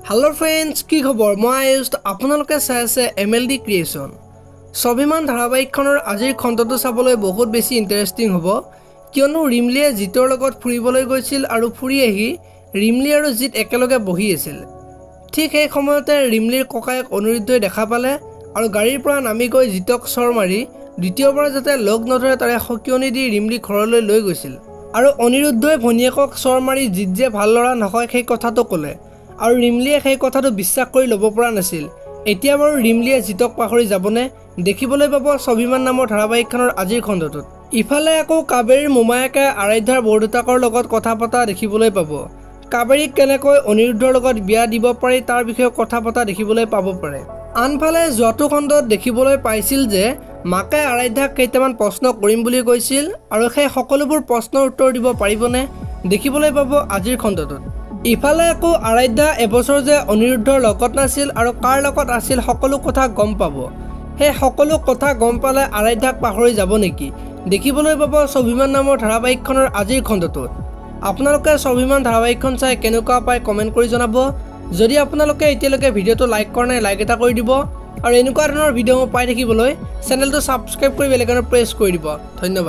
Hello friends की खबर मैं आयुष आपनालोके चाই আছে MLD क्रिएशन स्वाभिमान धारावाहिकखনৰ আজিৰ খণ্ডটো চাবলৈ বহুত বেছি ইন্টাৰেষ্টিং হ'ব কিয়নো ৰিমলিয়ে জিতৰ লগত ফুৰিবলৈ গৈছিল আৰু ফুৰি আহি ৰিমলি আৰু জিত একেলগে বহি আছিল ঠিক এই সময়তে ৰিমলিৰ ককায়েক অনিৰুদ্ধই দেখা পালে আৰু গাড়ীৰ পৰা নামি গৈ জিতক চৰ মাৰি দ্বিতীয়বাৰ যাতে লগ নধৰে তাৰে হকিয়নি দি ৰিমলি ঘৰলৈ লৈ গৈছিল আৰু অনিৰুদ্ধই ভনিয়েকক চৰ মাৰি জিত যে ভাল লৰা নহয় সেই কথাটো ক'লে আৰু ৰিমলিয়ে সেই কথাটো বিশ্বাস কৰি ল'ব পৰা নাছিল এতিয়া বাৰু ৰিমলিয়ে জিতক পাহৰি যাবনে দেখিবলৈ পাব স্বাভিমান নামৰ ধাৰাবাহিকখনৰ আজিৰ খণ্ডটোত ইফালে আকৌ কাবেৰীৰ মোমায়েকে আৰাধ্যাৰ বৰদুতাকৰ লগত কথা পতা দেখিবলৈ পাব কাবেৰীক কেনেকৈ অনিৰুদ্ধৰ লগত বিয়া দিব পাৰি তাৰ বিষয়ে কথা পতা দেখিবলৈ পাব পাৰে আনফালে যোৱাটো খণ্ডত দেখিবলৈ পাইছিল যে মাকে আৰাধ্যাক কেইটামান প্ৰশ্ন কৰিম বুলি কৈছিল আৰু সেই সকলোবোৰ প্ৰশ্নৰ উত্তৰ দিব পাৰিবনে দেখিবলৈ পাব আজিৰ খণ্ডটোত ইফালে আকৌ আৰাধ্যা এবছৰ যে অনিৰুদ্ধৰ লগত নাছিল আৰু কাৰ লগত আছিল সকলো কথা গম পাব সেই সকলো কথা গম পালে আৰাধ্যাক পাহৰি যাব নেকি দেখিবলৈ পাব স্বাভিমান নামৰ ধাৰাবাহিকখনৰ আজিৰ খণ্ডটোত আপোনালোকে স্বাভিমান ধাৰাবাহিকখন চাই কেনেকুৱা পায় কমেন্ট কৰি জনাব যদি আপোনালোকে এতিয়ালৈকে ভিডিওটো লাইক কৰা নাই লাইক এটা কৰি দিব আৰু এনেকুৱা ধৰণৰ ভিডিও পাই থাকিবলৈ চেনেলটো সাবস্ক্ৰাইব কৰি বেল আইকন প্ৰেছ কৰি দিব ধন্যবাদ।